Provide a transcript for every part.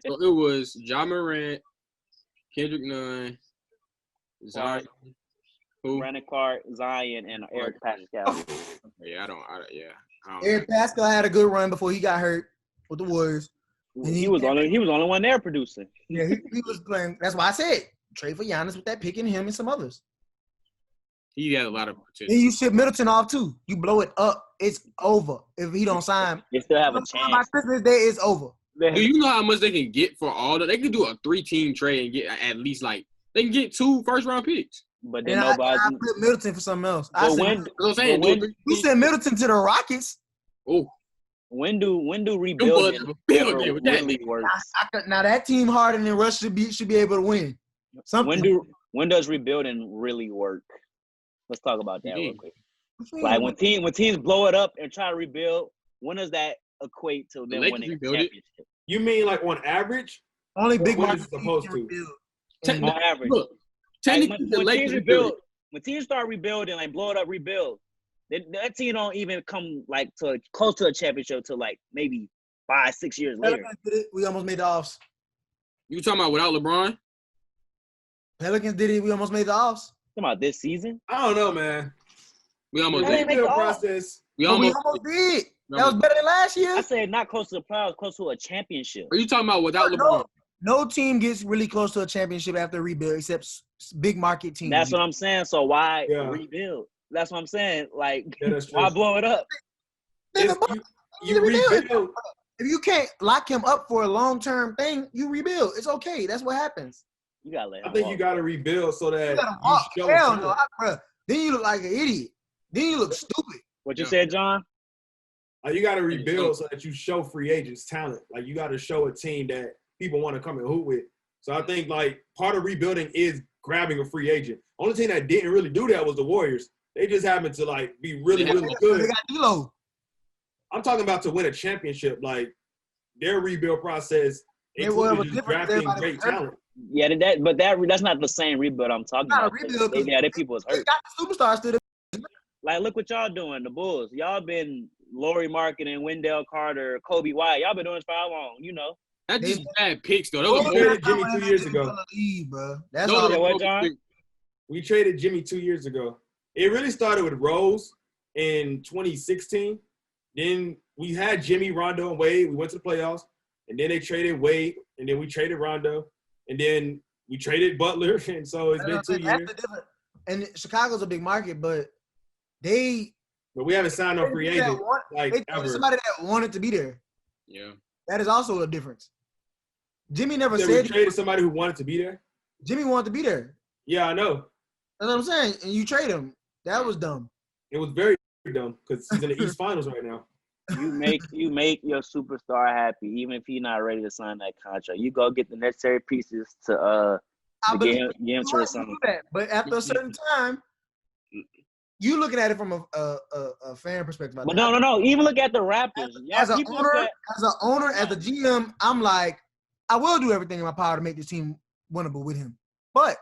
So it was Ja Morant, Kendrick Nunn, Zion. Who? Brandon Clark, Zion, and Eric Pascal. Yeah, I don't Eric Pascal had a good run before he got hurt with the Warriors. And He was the only one there producing. Yeah, he was playing. That's why I said trade for Giannis with that pick and him and some others. He had a lot of potential. Then you ship Middleton off too. You blow it up, it's over. If he don't sign, they still have a chance. By Christmas Day, it's over. Do you know how much they can get for all that? They can do a 3-team trade and get at least they can get 2 first-round picks. But then nobody. I put Middleton for something else. You send Middleton to the Rockets. Oh. When do rebuilding really work? Now that team Harden and Russ should be able to win. When does rebuilding really work? Let's talk about that real quick. Like when teams blow it up and try to rebuild, when does that equate to them winning a championship? You mean like on average? Only big markets supposed to. On average. Look, when teams start rebuilding, like blow it up, rebuild, that team don't even come to close to a championship till maybe 5-6 years later. We almost made the offs. You talking about without LeBron? Pelicans did it. We almost made the offs. Talking about this season? I don't know, man. We almost did. We almost did. That was better than last year. I said not close to the playoffs, close to a championship. Are you talking about without LeBron? No team gets really close to a championship after a rebuild except big market teams. That's what I'm saying. So why rebuild? That's what I'm saying. Why blow it up? You rebuild. If you can't lock him up for a long-term thing, you rebuild. It's okay. That's what happens. You gotta let him I think walk. you gotta rebuild so that you show Hell no, bro. Then you look like an idiot. Then you look stupid. What you said, John? You got to rebuild so that you show free agents talent. You got to show a team that people want to come and hoop with. So I think part of rebuilding is grabbing a free agent. Only team that didn't really do that was the Warriors. They just happened to be really, really good. They got D'Lo. I'm talking about to win a championship. Their rebuild process included just drafting great talent. Yeah, that's not the same rebuild I'm talking about. That people was hurt. They got the superstars still. Look what y'all doing, the Bulls. Y'all been Laurie Marketing, Wendell Carter, Kobe White. Y'all been doing this for how long? You know. That's just bad picks, though. We traded Jimmy 2 years ago. That's all. What, John? We traded Jimmy 2 years ago. It really started with Rose in 2016. Then we had Jimmy, Rondo, and Wade. We went to the playoffs. And then they traded Wade. And then we traded Rondo. And then we traded Butler. And so it's been 2 years. And Chicago's a big market, but we haven't signed no free agent ever. Somebody that wanted to be there. Yeah. That is also a difference. Jimmy never said we traded somebody who wanted to be there. Jimmy wanted to be there. Yeah, I know. That's what I'm saying. And you trade him. That was dumb. It was very dumb because he's in the East Finals right now. You make your superstar happy, even if he's not ready to sign that contract. You go get the necessary pieces to get him to resign. But after a certain time, you looking at it from a fan perspective. But no. Even look at the Raptors. As an owner, as a GM, I'm like, I will do everything in my power to make this team winnable with him. But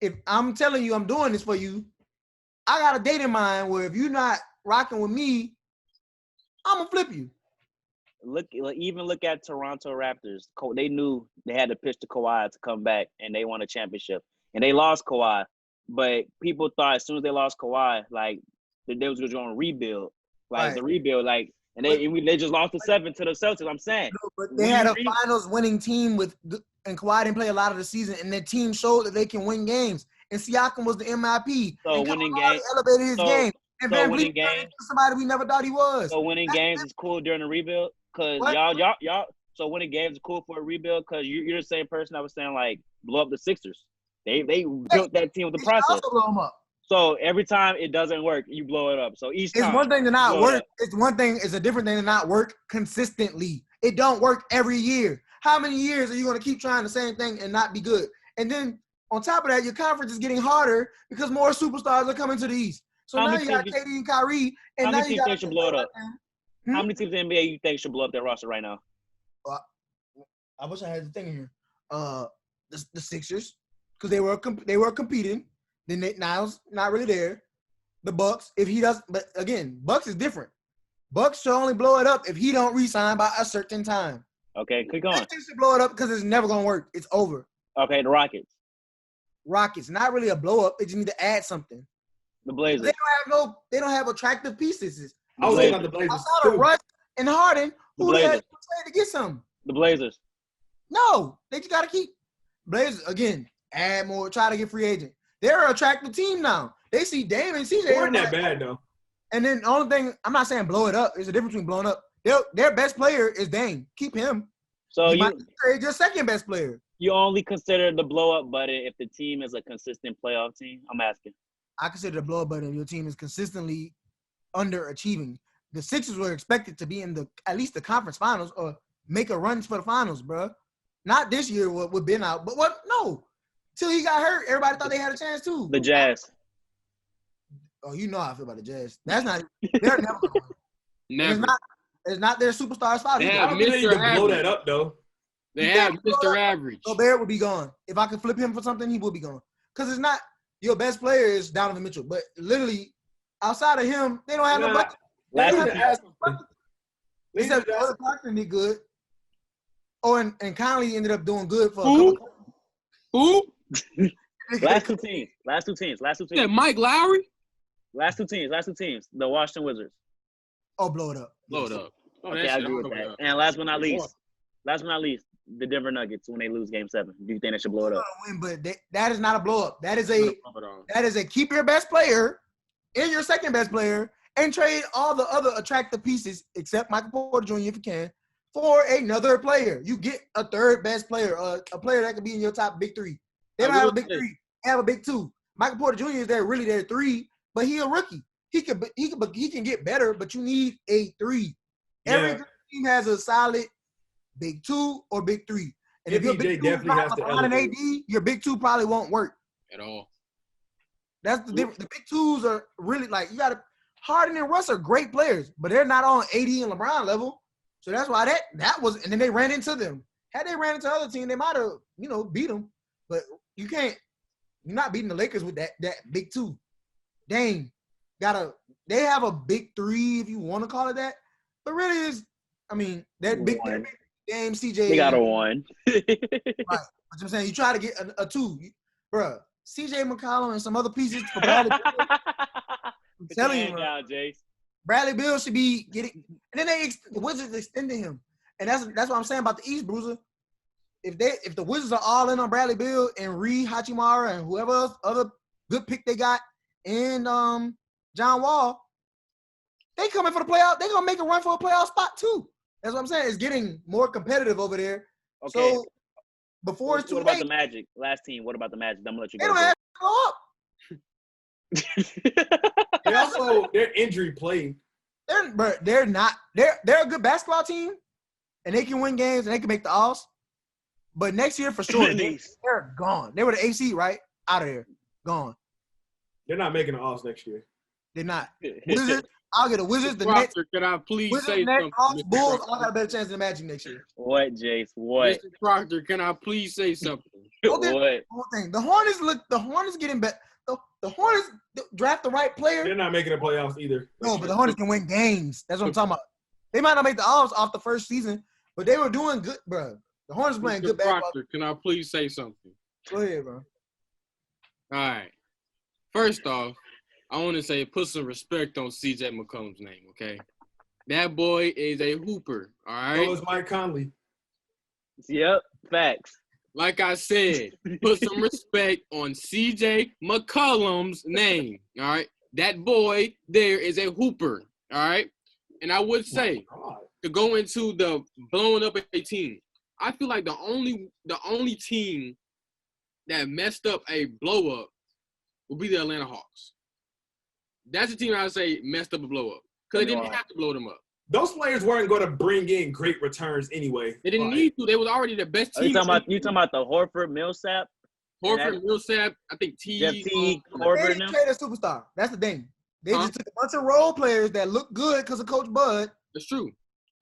if I'm telling you I'm doing this for you, I got a date in mind where if you're not rocking with me, I'm gonna flip you. Even look at Toronto Raptors. They knew they had to pitch to Kawhi to come back, and they won a championship. And they lost Kawhi. But people thought as soon as they lost Kawhi, they was going to rebuild, the rebuild, and they just lost the 7 to the Celtics. I'm saying, but they had a finals winning team and Kawhi didn't play a lot of the season, and their team showed that they can win games. And Siakam was the MIP. So winning games elevated his game. And so winning games, somebody we never thought he was. So winning games is cool during the rebuild because y'all. So winning games is cool for a rebuild because you're the same person I was saying blow up the Sixers. They built that team with the process. So every time it doesn't work, you blow it up. So each time it's one thing to not work. It's a different thing to not work consistently. It don't work every year. How many years are you going to keep trying the same thing and not be good? And then on top of that, your conference is getting harder because more superstars are coming to the East. So now you got KD and Kyrie. And how now many you teams should blow it up? How many teams in the NBA you think should blow up their roster right now? I wish I had the thing in here. The Sixers. Because they were competing. Then now it's not really there. The Bucks, if he does, but again, Bucks is different. Bucks should only blow it up if he don't re-sign by a certain time. Okay, keep going. They should blow it up because it's never gonna work. It's over. Okay, the Rockets, Rockets, not really a blow up. They just need to add something. the Blazers. They don't have attractive pieces. I was thinking about the Blazers Outside of too. Russ and Harden, The who they had Blazers. to trade to get some? The Blazers. No, they just gotta keep Blazers again. Add more. Try to get free agent. They're an attractive team now. They see Dame and CJ. They weren't that bad though. And then the only thing I'm not saying blow it up. There's a difference between blowing up. Their best player is Dame. Keep him. So You might trade your second best player. you only consider the blow up button if the team is a consistent playoff team? I'm asking. I consider the blow up button if your team is consistently underachieving. The Sixers were expected to be in at least the conference finals or make a run for the finals, bro. Not this year with Ben out, but what? No, till he got hurt, everybody thought they had a chance too. The Jazz. Oh, you know how I feel about the Jazz. That's not. They're never. Gonna win. Never. It's not their superstars' fault. They either. I have don't think they need Mr. to blow Average. that up though. They have Mr. Average. Gobert would be gone. If I could flip him for something, he would be gone. Because it's not your best player is Donovan Mitchell, but literally outside of him, they don't have no Nah. bucket. They Last need two to add something. They need Except to add Jordan something. Clarkson did good. Oh, and Conley ended up doing good for a Who? couple. Who? Last two teams. Yeah, Mike Lowry. Last two teams. The Washington Wizards. Oh, blow it up. Blow it up. Oh, Okay, that I shit agree with all the way that. up. And last but not least, the Denver Nuggets when they lose Game 7. Do you think they should blow it up? Win, but that is not a blow up. That is Blow a it up. keep your best player and your second best player and trade all the other attractive pieces except Michael Porter Jr. if you can for another player. You get a third best player, a player that could be in your top big three. They don't have a big three. They have a big two. Michael Porter Jr. is really their three, but he a rookie. He can get better, but you need a three. Every good team has a solid big two or big three. And if your big two definitely has to LeBron and elevate. AD, your big two probably won't work. At all. That's the difference. The big twos are really like you got to. Harden and Russ are great players, but they're not on AD and LeBron level. So that's why that was. And then they ran into them. Had they ran into other team, they might have beat them. But you can't. You're not beating the Lakers with that big two. Dang, they have a big three if you want to call it that. But really is, that big game CJ. They got a one. Right. But I'm saying you try to get a two, bruh. CJ McCollum and some other pieces for Bradley Beal. I'm telling you, bro. Jace. Bradley Beal should be getting. And then the Wizards extended him, and that's what I'm saying about the East, Bruiser. If the Wizards are all in on Bradley Beal and Ree Hachimura and whoever else other good pick they got, and John Wall, they coming for the playoff. They gonna make a run for a playoff spot too. That's what I'm saying. It's getting more competitive over there. Okay. So before it's too what late, about the Magic? Last team. What about the Magic? I'm gonna let you they go. don't have to go up. They also they're injury plagued. They're not. They're a good basketball team, and they can win games and they can make the Alls. But next year for sure, they're gone. They were the AC, right? Out of here, gone. They're not making the Alls next year. They're not. Wizards. I'll get the Wizards. The Nets. Proctor, can I please Wizards, say Nets, something? Hawks, Mr. Bulls. Proctor? All got a better chance than the Magic next year. What, Jace? What? Mr. Proctor, can I please say something? What? Whole thing. The Hornets getting better. The Hornets draft the right player. They're not making the playoffs either. No, but the Hornets can win games. That's what I'm talking about. They might not make the Alls off the first season, but they were doing good, bro. The Hornets playing Mr. good basketball. Proctor, can I please say something? Go ahead, bro. All right. First off, I want to say put some respect on CJ McCollum's name, okay? That boy is a hooper, all right? So is Mike Conley. Yep. Facts. Like I said, put some respect on CJ McCollum's name, all right? That boy there is a hooper, all right? And I would say to go into the blowing up a team, I feel like the only team that messed up a blow up would be the Atlanta Hawks. That's the team I would say messed up a blow up because they didn't have to blow them up. Those players weren't going to bring in great returns anyway. They didn't need to. They was already the best Are team. you talking about the Horford, Millsap? Horford, Millsap, I think Jeff T. Teague, They Horford didn't now? trade a superstar. That's the thing. They just took a bunch of role players that looked good because of Coach Bud, That's true.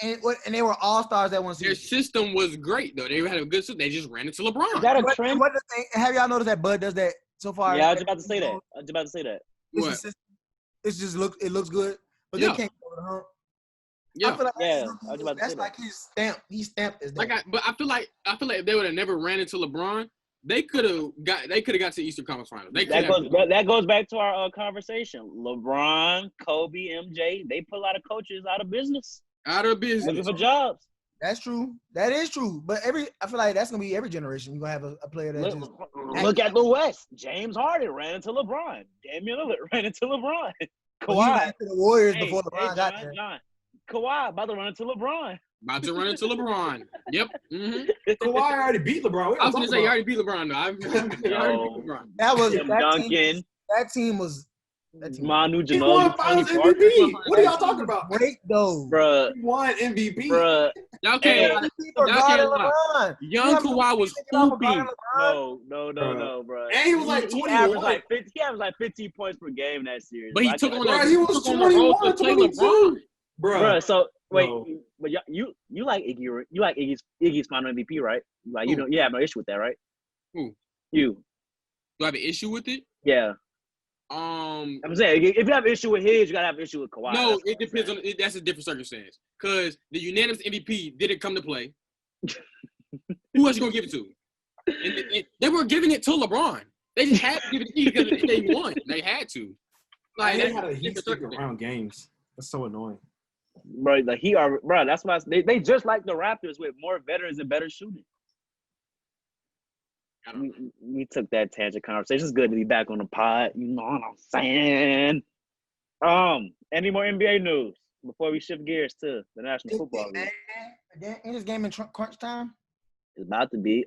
and they were all stars that one Their season. system was great, though. They had a good system. They just ran into LeBron. Is that a But trend? what the thing, have y'all noticed that Bud does that so far? Yeah, I was about to say that. It's, What? a system. It looks good, but Yeah. they can't go over the hump. Yeah. I feel like Yeah, I was about to that's say like his stamp. He stamped as that. But I feel like if they would have never ran into LeBron, they could have got to the Eastern Conference Finals. That goes back to our conversation. LeBron, Kobe, MJ, they put a lot of coaches out of business. Looking for jobs. That's true. That is true. But I feel like that's gonna be every generation. You're gonna have a player that just Look at the West. James Harden ran into LeBron. Damian Lillard ran into LeBron. He ran into the Warriors before LeBron got there. John. Kawhi about to run into LeBron. Yep. Mm-hmm. Kawhi already beat LeBron. I was gonna say he already beat LeBron though. He already beat LeBron. That team was Manu He won Ginobili, Finals Tony Parker. MVP. What are y'all talking about? great though. Bruh, He won MVP. bruh. Y'all can't lie. Young Kawhi was hooping. No, bruh. And he was like 21. He averaged like 15 points per game that series. But he took on Bro, he was 21, 22. Bruh, so wait, No. but you like Iggy's final MVP, right? Like you have no issue with that, right? Who? You. Do I have an issue with it? Yeah. I'm saying if you have an issue with his, you gotta have an issue with Kawhi. No, it depends on. That's a different circumstance. Because the unanimous MVP didn't come to play. Who else you gonna give it to? And they were giving it to LeBron. They just had to give it to him because they won. They had to. Like they had a heat stick around games. That's so annoying. Bro, that's why they just like the Raptors with more veterans and better shooting. We took that tangent conversation. It's good to be back on the pod. You know what I'm saying? Any more NBA news before we shift gears to the National Football League? In this game in crunch time? It's about to be.